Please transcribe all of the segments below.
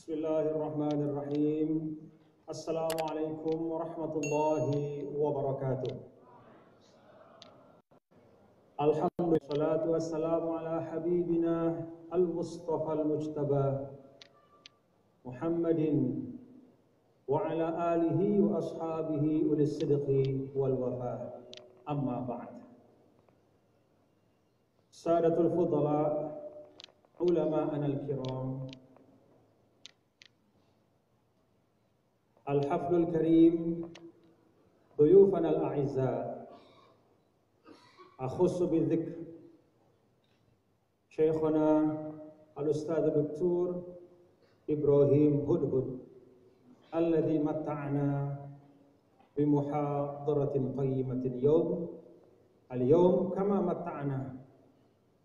Bismillahirrahmanirrahim. Assalamualaikum warahmatullahi wabarakatuh. Alhamdulillah, salatu wassalamu ala habibina al-mustafa al-mujtaba Muhammadin wa ala alihi wa ashabihi ulis sidqi wal wafa. Amma ba'd. Sadatul fudala, ulama'ana al-kiram, Al-Hafdul Karim, Duyufana al-A'izza, Akhussu bi-dhikr Syekhuna Al-Ustadz Dr. Ibrahim Hudhud alladhi matta'ana bimuhadaratin qayyimatin al-yawm kama matta'ana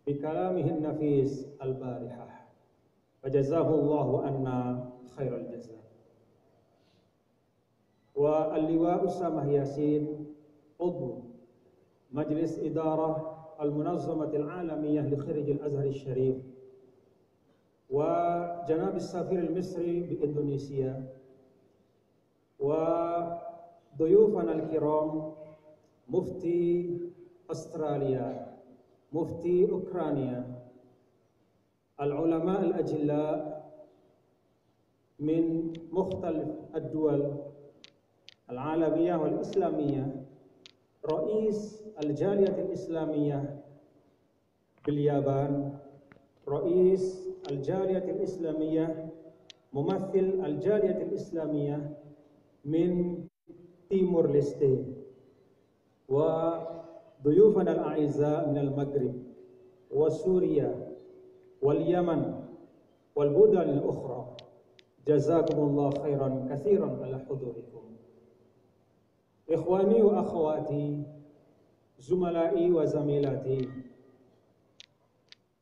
bikalamihi an-nafis al-barihah wa jazahullahu anna khairal jazaa. Wa al-liwa Usamah Yasin, udhu Majlis Idarah Al-Munazzamah Al-Alamiyah li Khirij Al-Azhar Al-Sharif, wa Janab Al-Safir Al-Misri bi Indonesia, wa duyufan al-kiram, Mufti Australia, Mufti Ukraina, al-ulama al-ajilla min mukhtalif ad-duwal al-alamiyah wal-islamiyah, Rais al-Jaliyah al-Islamiyah bil Yaban, Rais al-Jaliyah al-Islamiyah, Mumathil al-Jaliyah al-Islamiyah min Timur Leste, wa duyufan al-a'izza min al-Maghrib wa Suriya wal Yaman wal budan al-ukhra. Jazakumullah khairan katsiran ala hudurikum. Ikhwani wa akhwati, zumalai wa zamilati,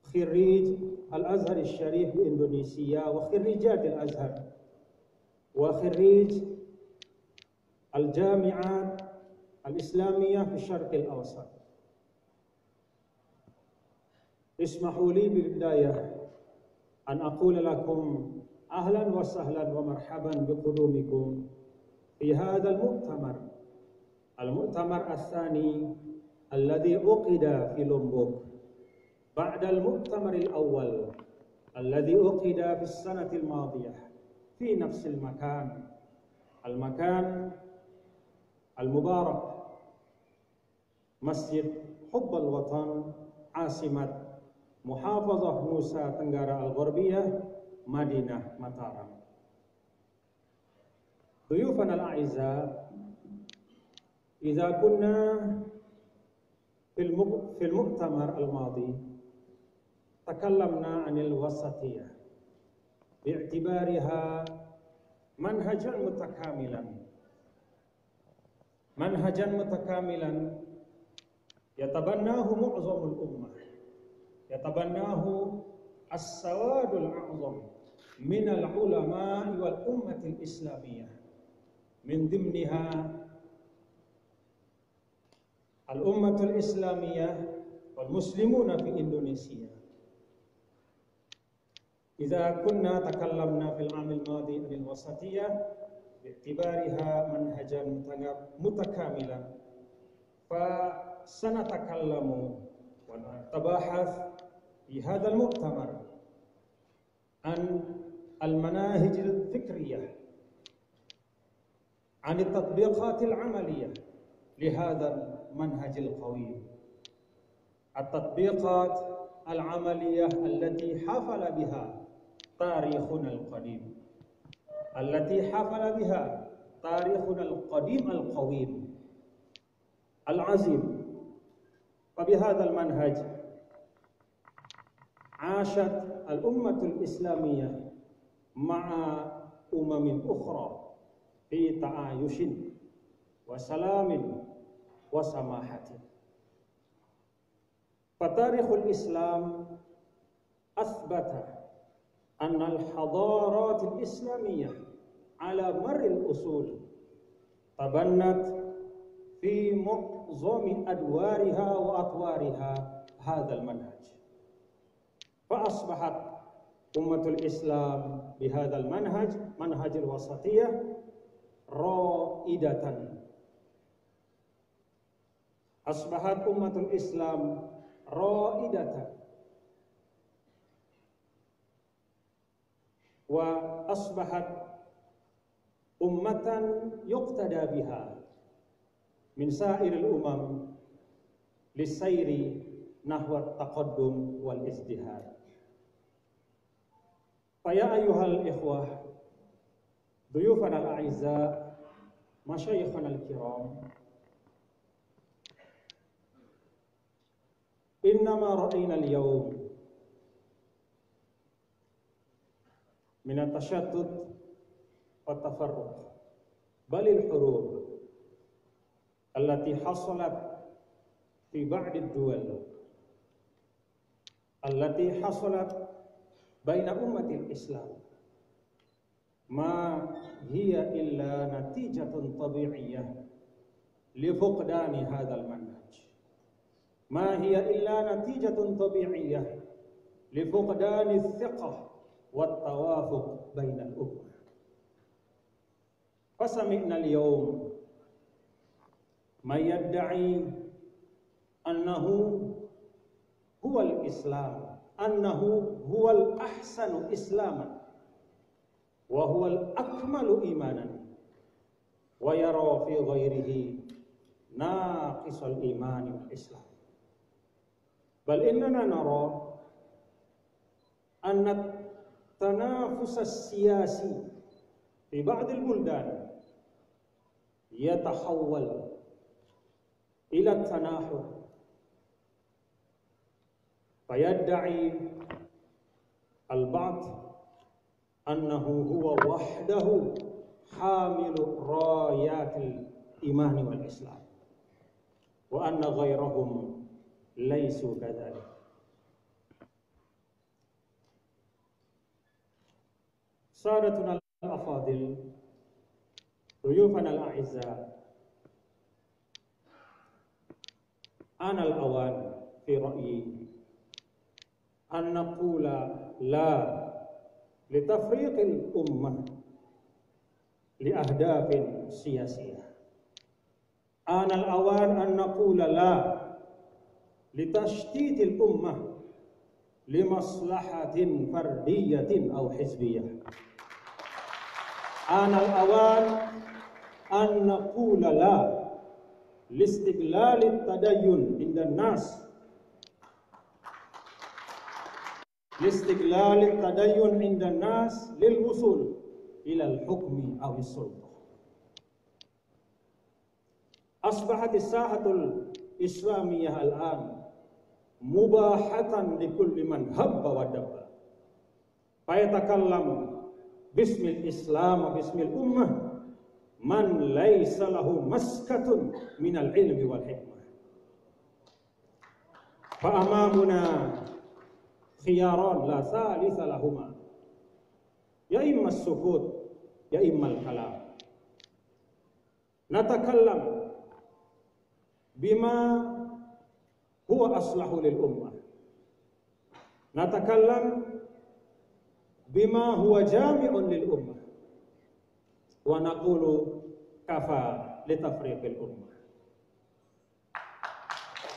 khirij Al-Azhar Al-Sharif di Indonesia wa khirijat Al-Azhar wa khirij Al-Jami'at Al-Islamiyah fi Syarq Al-Awsat. Ismahu li bil bidayah an aqula lakum ahlan wa sahlan wa marhaban biqudumikum fi hadha al-mu'tamar المؤتمر الثاني الذي عقد في لومبوك بعد المؤتمر الأول الذي عقد في السنة الماضية في نفس المكان المبارك، مسجد حب الوطن، عاصمة محافظة نوسا تنggara الغربية، مدينة ماتارام. ضيوفنا الأعزاء، إذا كنا في المؤتمر الماضي تكلمنا عن الوسطية باعتبارها منهجا متكاملا يتبناه معظم الأمة، يتبناه السواد الأعظم من العلماء والأمة الإسلامية، من ضمنها الأمة الإسلامية والمسلمون في إندونيسيا. إذا كنا تكلمنا في العام الماضي عن الوسطية باعتبارها منهجا متكاملا، فسنتكلم ونتباحث في هذا المؤتمر عن المناهج الفكرية، عن التطبيقات العملية لهذا المنهج القويم. التطبيقات العملية التي حفل بها تاريخنا القديم، القويم العظيم. وبهذا المنهج عاشت الأمة الإسلامية مع أخرى في تعايش وسلام وسماحة. فتاريخ الإسلام أثبت أن الحضارات الإسلامية على مر الأصول تبنت في معظم أدوارها وأطوارها هذا المنهج، فأصبحت أمة الإسلام بهذا المنهج، منهج الوسطية، رائدة. أصبحت أمة الإسلام رائدة، وأصبحت أمة يقتدى بها من سائر الأمم للسير نحو التقدم والازدهار. فيا أيها الإخوة، ضيوفنا الأعزاء، مشايخنا الكرام، إنما رأينا اليوم من التشتت والتفرق، بل الحروب التي حصلت في بعض الدول، التي حصلت بين أمة الإسلام، ما هي إلا نتيجة طبيعية لفقدان هذا المنهج، ما هي إلا نتيجة طبيعية لفقدان الثقة والتوافق بين الأمة. فسمعنا اليوم من يدعي أنه هو الإسلام، أنه هو الأحسن إسلاما وهو الأكمل إيمانا، ويرى في غيره ناقص الإيمان والإسلام. بل إننا نرى أن التنافس السياسي في بعض البلدان يتحول إلى التناحر، فيدعي البعض أنه هو وحده حامل رايات الإيمان والإسلام، وأن غيرهم ليسوا كذلك. سادتنا الأفاضل، ضيوفنا الأعزاء، آن الأوان في رأيي أن نقول لا لتفريق الأمة لأهداف سياسية. آن الأوان أن نقول لا لتشتيت الأمة لمصلحة فردية أو حزبية. آن الأوان أن نقول لا لاستغلال التدين عند الناس، للوصول إلى الحكم أو السلطة. أصبحت الساحة الإسلامية الآن مباحة لكل من هب ودب، فيتكلم باسم الإسلام وباسم الأمة من ليس له مسكة من العلم والحكمة. فأمامنا خياران لا ثالث لهما، يا إما السكوت يا إما الكلام. نتكلم بما هو أصلح للأمة، نتكلم بما هو جامع للأمة، ونقول كفى لتفريق الأمة.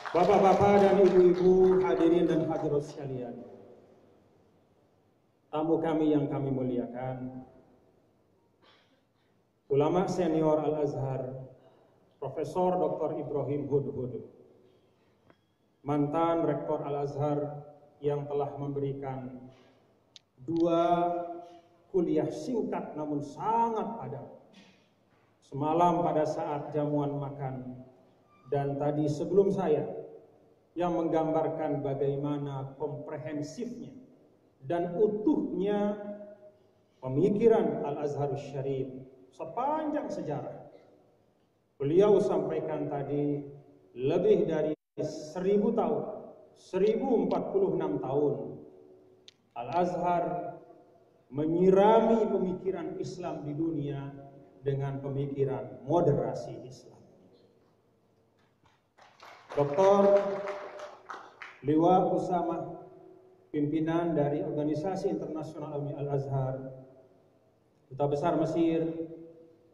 Bapak-bapak dan ibu-ibu, hadirin dan hadirat sekalian, tamu kami yang kami muliakan, ulama senior Al-Azhar, Profesor Dr. Ibrahim Hudhud, mantan Rektor Al-Azhar yang telah memberikan 2 kuliah singkat namun sangat padat. Semalam pada saat jamuan makan dan tadi sebelum saya, yang menggambarkan bagaimana komprehensifnya dan utuhnya pemikiran Al-Azhar Syarif sepanjang sejarah. Beliau sampaikan tadi lebih dari 1000 tahun, 1046 tahun, Al-Azhar menyirami pemikiran Islam di dunia dengan pemikiran moderasi Islam. Dr. Liwa Usama, pimpinan dari Organisasi Internasional Alumni Al-Azhar, Duta Besar Mesir,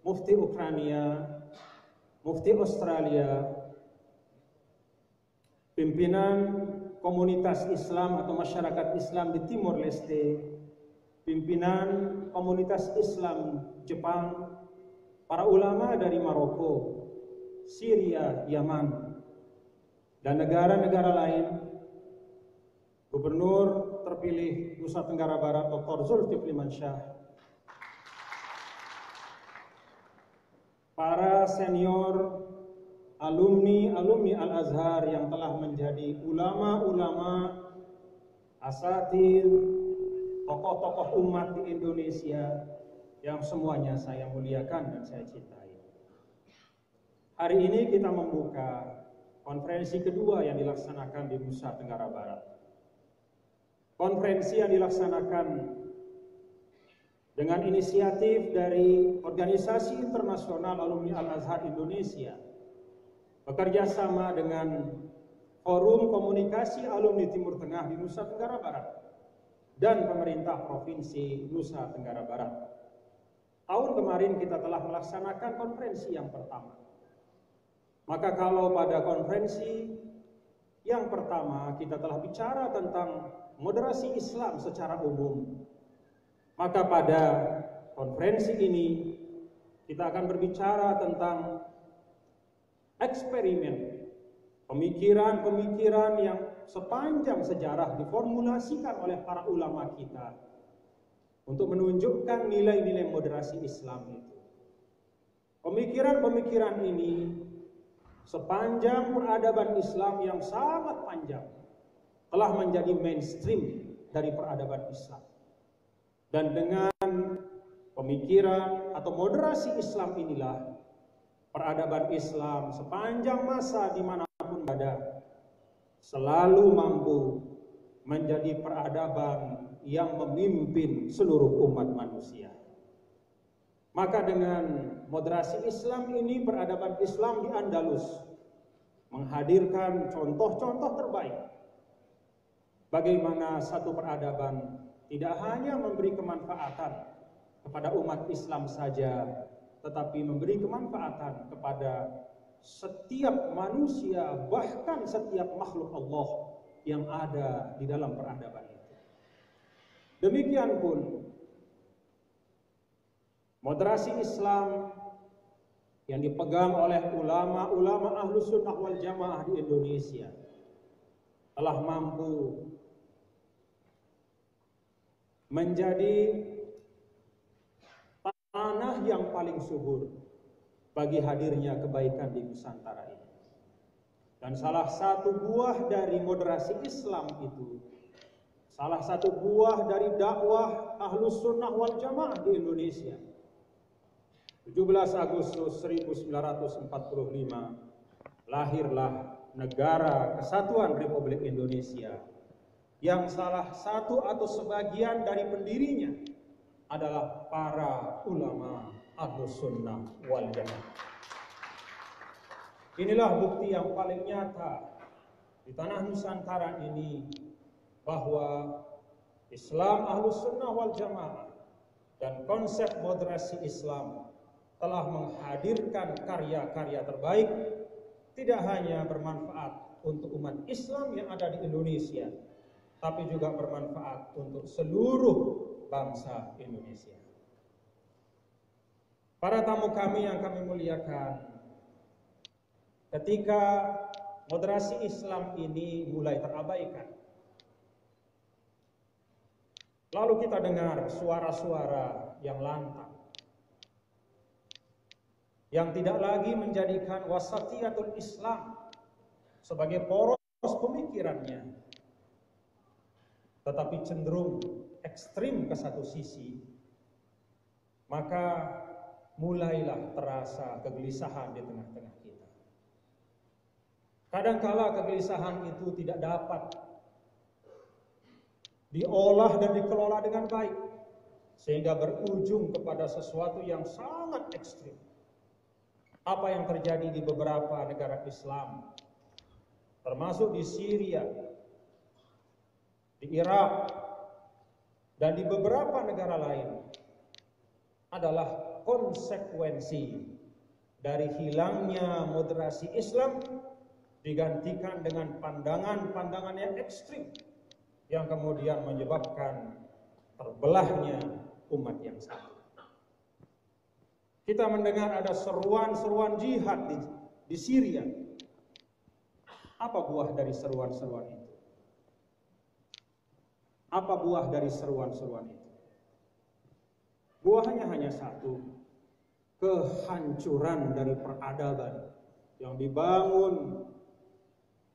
Mufti Ukraina, Mufti Australia, pimpinan komunitas Islam atau masyarakat Islam di Timor Leste, pimpinan komunitas Islam Jepang, para ulama dari Maroko, Syria, Yaman, dan negara-negara lain, Gubernur terpilih Nusa Tenggara Barat Dr. Zulkifli Mansyah, para senior alumni Al-Azhar yang telah menjadi ulama-ulama, asatidz, tokoh-tokoh umat di Indonesia yang semuanya saya muliakan dan saya cintai. Hari ini kita membuka konferensi kedua yang dilaksanakan di Nusa Tenggara Barat. Konferensi yang dilaksanakan dengan inisiatif dari Organisasi Internasional Alumni Al-Azhar Indonesia, bekerja sama dengan Forum Komunikasi Alumni Timur Tengah di Nusa Tenggara Barat dan pemerintah Provinsi Nusa Tenggara Barat. Tahun kemarin kita telah melaksanakan konferensi yang pertama. Maka kalau pada konferensi yang pertama kita telah bicara tentang moderasi Islam secara umum, maka pada konferensi ini kita akan berbicara tentang eksperimen pemikiran-pemikiran yang sepanjang sejarah diformulasikan oleh para ulama kita untuk menunjukkan nilai-nilai moderasi Islam itu. Pemikiran-pemikiran ini sepanjang peradaban Islam yang sangat panjang telah menjadi mainstream dari peradaban Islam. Dan dengan pemikiran atau moderasi Islam inilah peradaban Islam sepanjang masa dimanapun berada selalu mampu menjadi peradaban yang memimpin seluruh umat manusia. Maka dengan moderasi Islam ini, peradaban Islam di Andalus menghadirkan contoh-contoh terbaik bagaimana satu peradaban tidak hanya memberi kemanfaatan kepada umat Islam saja, tetapi memberi kemanfaatan kepada setiap manusia, bahkan setiap makhluk Allah yang ada di dalam peradaban itu. Demikian pun moderasi Islam yang dipegang oleh ulama-ulama Ahlus Sunnah wal Jamaah di Indonesia telah mampu menjadi tanah yang paling subur bagi hadirnya kebaikan di Nusantara ini. Dan salah satu buah dari moderasi Islam itu, salah satu buah dari dakwah Ahlus Sunnah wal Jamaah di Indonesia, 17 Agustus 1945 lahirlah Negara Kesatuan Republik Indonesia, yang salah satu atau sebagian dari pendirinya adalah para ulama Ahlus Sunnah wal Jamaah. Inilah bukti yang paling nyata di tanah Nusantara ini bahwa Islam Ahlus Sunnah wal Jamaah dan konsep moderasi Islam telah menghadirkan karya-karya terbaik, tidak hanya bermanfaat untuk umat Islam yang ada di Indonesia, tapi juga bermanfaat untuk seluruh bangsa Indonesia. Para tamu kami yang kami muliakan, ketika moderasi Islam ini mulai terabaikan. Lalu kita dengar suara-suara yang lantang, yang tidak lagi menjadikan wasatiyatul Islam sebagai poros pemikirannya, tetapi cenderung ekstrim ke satu sisi, maka mulailah terasa kegelisahan di tengah-tengah kita. Kadangkala kegelisahan itu tidak dapat diolah dan dikelola dengan baik, sehingga berujung kepada sesuatu yang sangat ekstrim. Apa yang terjadi di beberapa negara Islam, termasuk di Syria, di Irak, dan di beberapa negara lain, adalah konsekuensi dari hilangnya moderasi Islam digantikan dengan pandangan-pandangan yang ekstrim yang kemudian menyebabkan terbelahnya umat yang satu. Kita mendengar ada seruan-seruan jihad di Syria. Apa buah dari seruan-seruan itu? Apa buah dari seruan-seruan itu? Buahnya hanya satu, kehancuran dari peradaban yang dibangun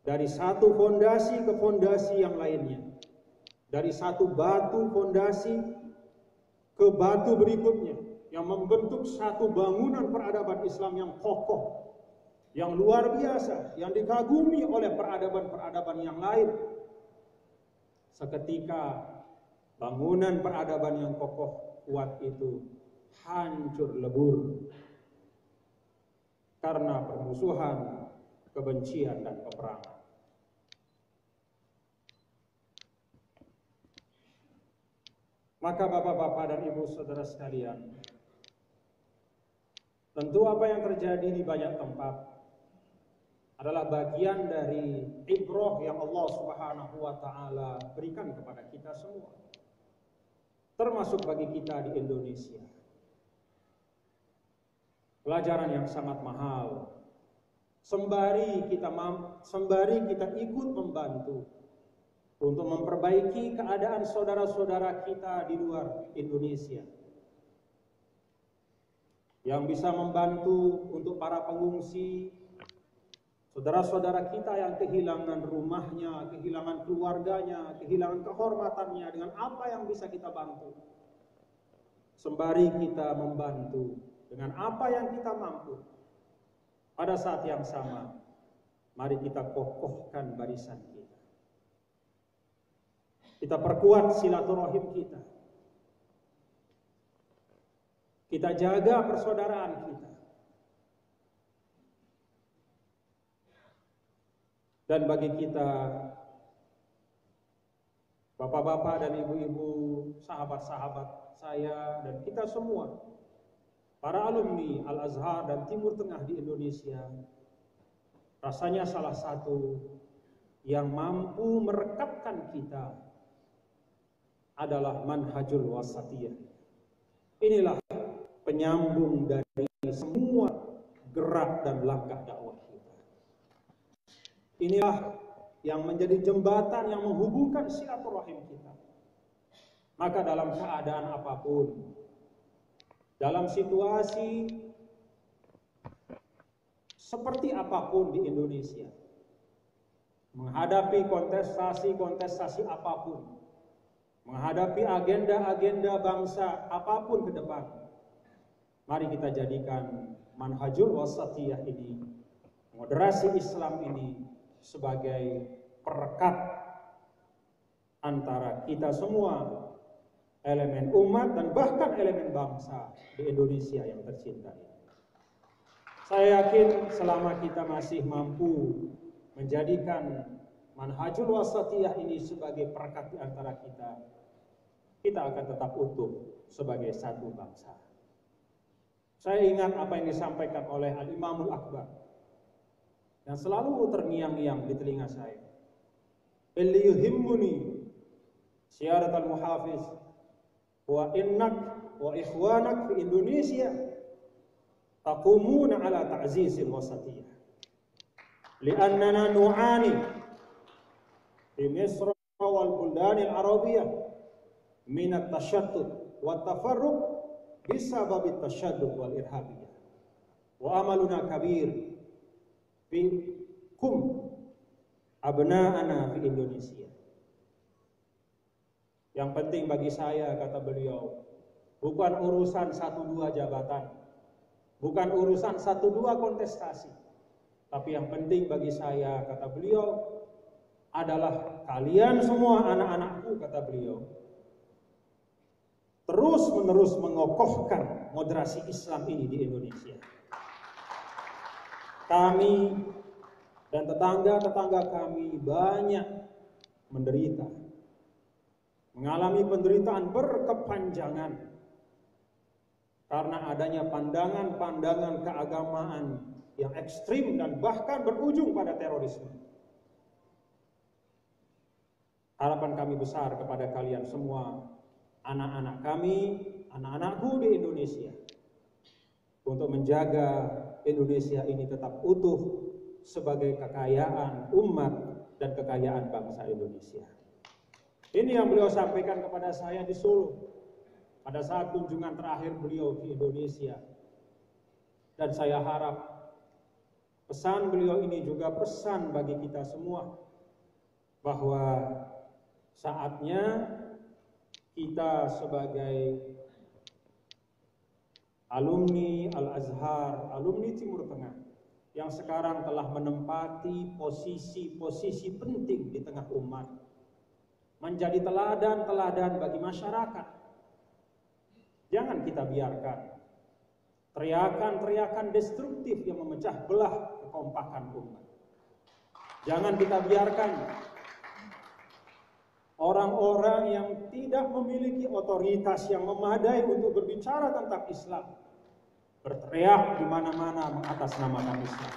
dari satu fondasi ke fondasi yang lainnya, dari satu batu fondasi ke batu berikutnya, yang membentuk satu bangunan peradaban Islam yang kokoh, yang luar biasa, yang dikagumi oleh peradaban-peradaban yang lain. Seketika bangunan peradaban yang kokoh kuat itu hancur lebur karena permusuhan, kebencian, dan peperangan. Maka bapak-bapak dan ibu saudara sekalian, tentu apa yang terjadi di banyak tempat adalah bagian dari ibrah yang Allah Subhanahu wa taala berikan kepada kita semua, termasuk bagi kita di Indonesia. Pelajaran yang sangat mahal, sembari kita ikut membantu untuk memperbaiki keadaan saudara-saudara kita di luar Indonesia, yang bisa membantu untuk para pengungsi, saudara-saudara kita yang kehilangan rumahnya, kehilangan keluarganya, kehilangan kehormatannya, dengan apa yang bisa kita bantu. Sembari kita membantu dengan apa yang kita mampu, pada saat yang sama, mari kita kokohkan barisan kita. Kita perkuat silaturahim kita. Kita jaga persaudaraan kita. Dan bagi kita, bapak-bapak dan ibu-ibu, sahabat-sahabat saya dan kita semua, para alumni Al-Azhar dan Timur Tengah di Indonesia, rasanya salah satu yang mampu merekatkan kita adalah manhajul wasatiyah. Inilah penyambung dari semua gerak dan langkah dakwah kita. Inilah yang menjadi jembatan yang menghubungkan silaturahim kita. Maka dalam keadaan apapun, dalam situasi seperti apapun di Indonesia, menghadapi kontestasi apapun, menghadapi agenda-agenda bangsa apapun ke depan, mari kita jadikan manhajul wasatiyah ini, moderasi Islam ini, sebagai perekat antara kita semua, elemen umat dan bahkan elemen bangsa di Indonesia yang tercinta ini. Saya yakin selama kita masih mampu menjadikan manhajul wasatiyah ini sebagai perekat di antara kita, kita akan tetap utuh sebagai satu bangsa. Saya ingat apa yang disampaikan oleh Al-Imamul Akbar yang selalu terngiang-ngiang di telinga saya. Illi yuhimmuni syiarat al-muhafiz wa innak wa ikhwanak fi Indonesia taqumuna ala ta'zizil wasatiyah. li'annana nu'ani fi Misr wal buldan al-arabiyyah min at-tashattut wa tafarruq bisabab at-tashaddud wal irhabiyyah wa amaluna kabir fi kum abna'ana fi Indonesia. Yang penting bagi saya, kata beliau, bukan urusan 1-2 jabatan, bukan urusan 1-2 kontestasi, tapi yang penting bagi saya, kata beliau, adalah kalian semua anak-anakku, kata beliau, terus-menerus mengokohkan moderasi Islam ini di Indonesia. Kami dan tetangga-tetangga kami banyak menderita, mengalami penderitaan berkepanjangan karena adanya pandangan-pandangan keagamaan yang ekstrim dan bahkan berujung pada terorisme. Harapan kami besar kepada kalian semua, anak-anak kami, anak-anakku di Indonesia, untuk menjaga Indonesia ini tetap utuh sebagai kekayaan umat dan kekayaan bangsa Indonesia. Ini yang beliau sampaikan kepada saya di Solo pada saat kunjungan terakhir beliau ke Indonesia. Dan saya harap pesan beliau ini juga pesan bagi kita semua, bahwa saatnya kita sebagai alumni Al-Azhar, alumni Timur Tengah, yang sekarang telah menempati posisi-posisi penting di tengah umat, menjadi teladan-teladan bagi masyarakat. Jangan kita biarkan teriakan-teriakan destruktif yang memecah belah kekompakan umat. Jangan kita biarkan orang-orang yang tidak memiliki otoritas yang memadai untuk berbicara tentang Islam berteriak di mana-mana mengatasnamakan Islam.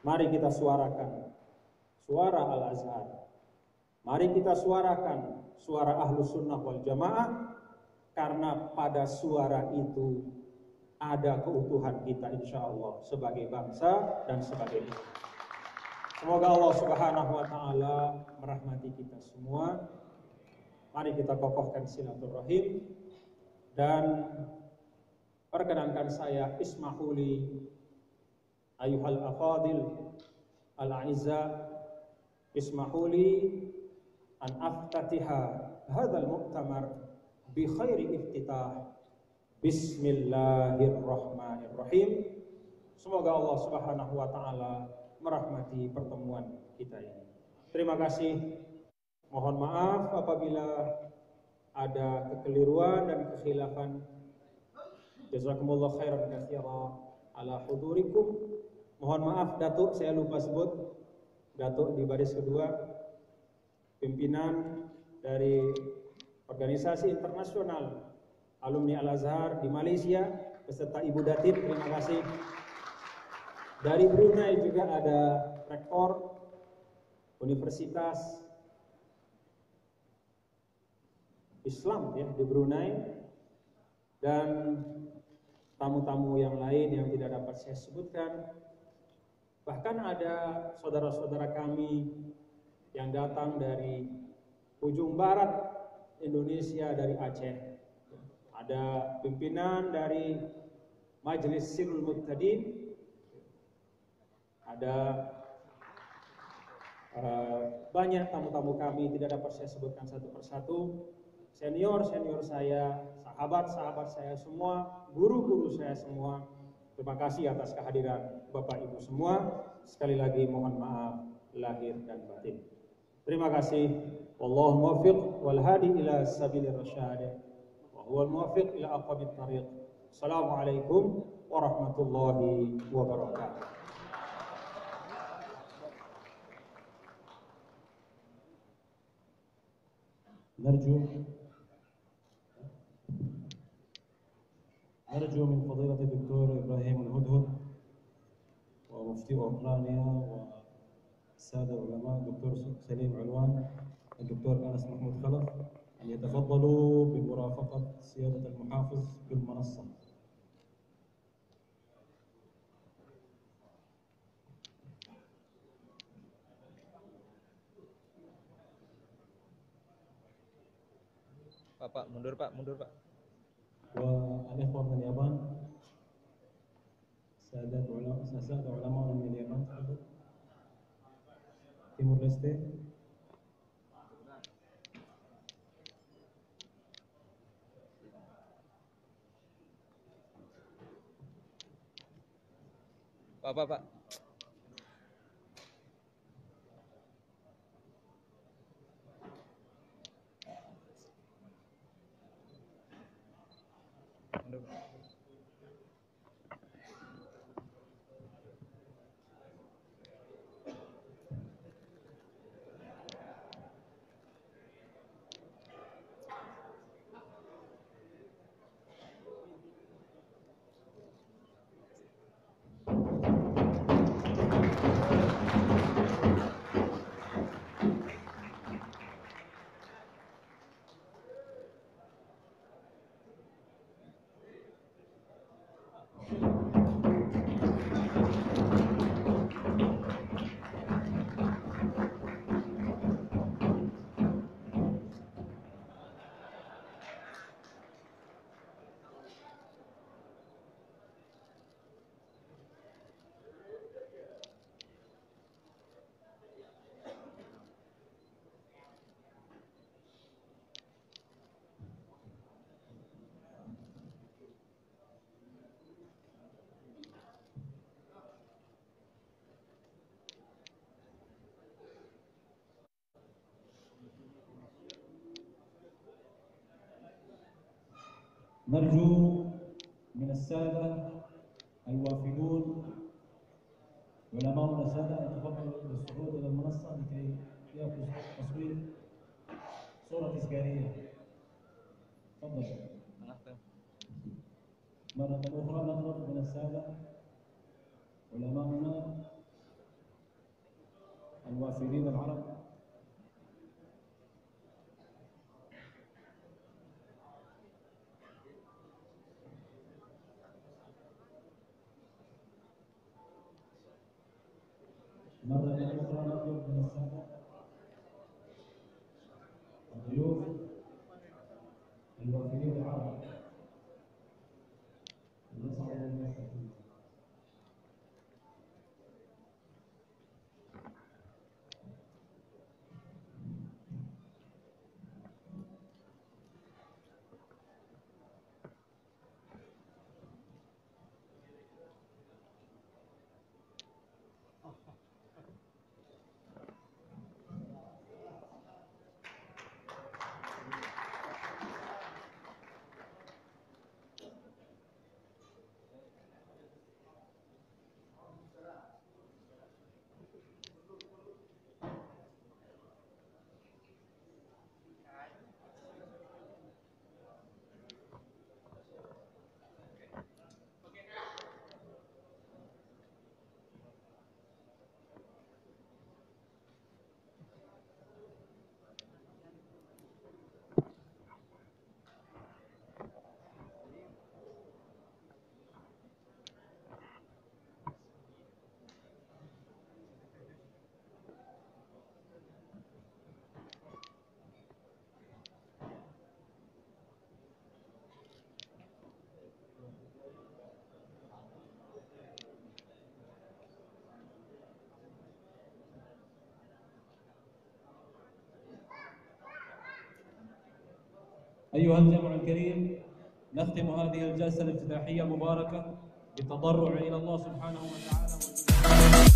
Mari kita suarakan suara Al-Azhar. Mari kita suarakan suara Ahlus Sunnah wal Jamaah, karena pada suara itu ada keutuhan kita insya Allah sebagai bangsa dan sebagai umat. Semoga Allah Subhanahu wa Ta'ala merahmati kita semua. Mari kita kokohkan silaturahim, dan perkenankan saya ismahuli ayuhal afadil al-aizza, ismahuli an aftatiha hadzal mu'tamar bi khairi iftitah. Bismillahirrahmanirrahim. Semoga Allah Subhanahu wa Ta'ala merahmati pertemuan kita ini. Terima kasih. Mohon maaf apabila ada kekeliruan dan kekhilafan. Jazakumullah khairan katsira ala hudurikum. Mohon maaf Datuk, saya lupa sebut. Datuk di baris kedua, pimpinan dari organisasi internasional alumni Al-Azhar di Malaysia beserta Ibu Datin, terima kasih. Dari Brunei juga ada rektor Universitas Islam ya di Brunei, dan tamu-tamu yang lain yang tidak dapat saya sebutkan. Bahkan ada saudara-saudara kami yang datang dari ujung barat Indonesia, dari Aceh. Ada pimpinan dari Majelis Sirrul Muqtadin, ada banyak tamu-tamu kami, tidak dapat saya sebutkan satu persatu. Senior-senior saya, sahabat-sahabat saya semua, guru-guru saya semua, terima kasih atas kehadiran Bapak Ibu semua. Sekali lagi mohon maaf lahir dan batin. Terima kasih. Wallahu muwaffiq wal hadi ila sabilir rasyad. Wa huwal muwaffiq ila aqwamit thariq. Assalamualaikum warahmatullahi wabarakatuh. نرجو من فضيلة الدكتور إبراهيم الهدهد ومفتي أوكرانيا والسادة العلماء الدكتور سليم علوان الدكتور أنس محمود خلف أن يتفضلوا بمرافقة سيادة المحافظ بالمنصة. Mundur Pak, mundur Pak. والإخوة من اليابان سادة علماء من اليابان تفضل. تيمور ليستي. Pak. نرجو من السادة الوافدون علماء السادة أن يتفضلوا بالصعود إلى المنصة لكي يأخذوا تصوير صورة تذكارية. تفضل. مرة أخرى نطلب من السادة علماؤنا الوافدين العرب مرة أخرى نطلب من السادة الضيوف الوافدين العرب ليصعدوا المسجد. أيها الجمع الكريم، نختم هذه الجلسة الافتتاحية المباركة بالتضرع إلى الله سبحانه وتعالى